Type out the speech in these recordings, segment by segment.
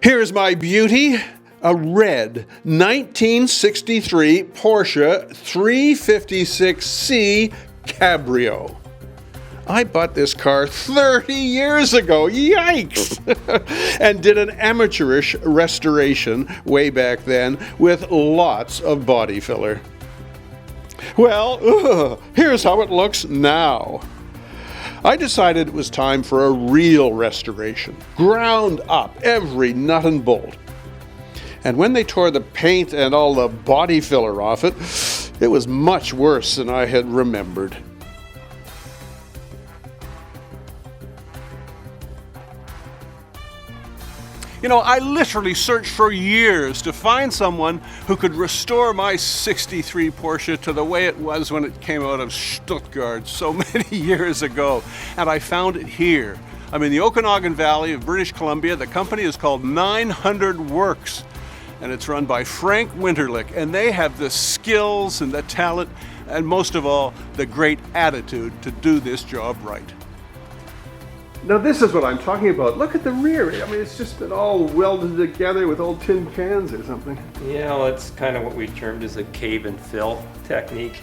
Here's my beauty, a red 1963 Porsche 356C Cabrio. I bought this car 30 years ago, yikes! And did an amateurish restoration way back then with lots of body filler. Well, here's how it looks now. I decided it was time for a real restoration, ground up every nut and bolt. And when they tore the paint and all the body filler off it, it was much worse than I had remembered. You know, I literally searched for years to find someone who could restore my 63 Porsche to the way it was when it came out of Stuttgart so many years ago. And I found it here. I'm in the Okanagan Valley of British Columbia. The company is called 900 Works, and it's run by Frank Winterlich. And they have the skills and the talent, and most of all, the great attitude to do this job right. Now this is what I'm talking about. Look at the rear. I mean, it's just been all welded together with old tin cans or something. Yeah, well, it's kind of what we termed as a cave and fill technique.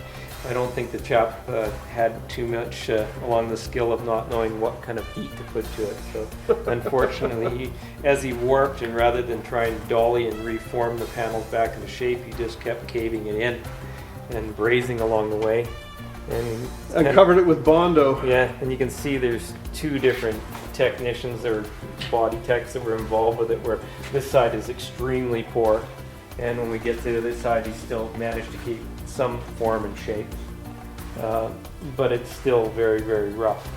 I don't think the chap had too much along the skill of not knowing what kind of heat to put to it. So unfortunately, as he worked, and rather than try and dolly and reform the panels back into shape, he just kept caving it in and brazing along the way. And covered it with Bondo. Yeah, and you can see there's two different technicians or body techs that were involved with it, where this side is extremely poor, and when we get to the other side, he still managed to keep some form and shape. But it's still very, very rough.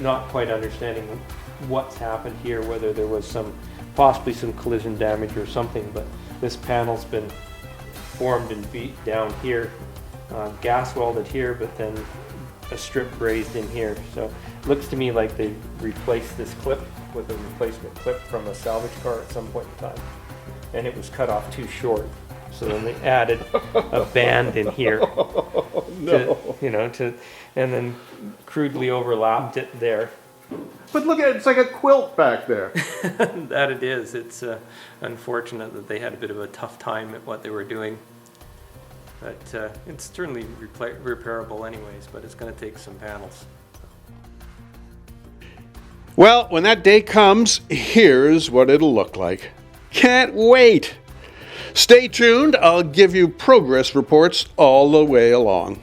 Not quite understanding what's happened here, whether there was possibly some collision damage or something, but this panel's been formed and beat down here. Gas welded here, but then a strip brazed in here. So it looks to me like they replaced this clip with a replacement clip from a salvage car at some point in time, and it was cut off too short. So then they added a band in here, and then crudely overlapped it there. But look at it, it's like a quilt back there. That it is. It's unfortunate that they had a bit of a tough time at what they were doing. But it's certainly repairable anyways, but it's going to take some panels. Well, when that day comes, here's what it'll look like. Can't wait! Stay tuned, I'll give you progress reports all the way along.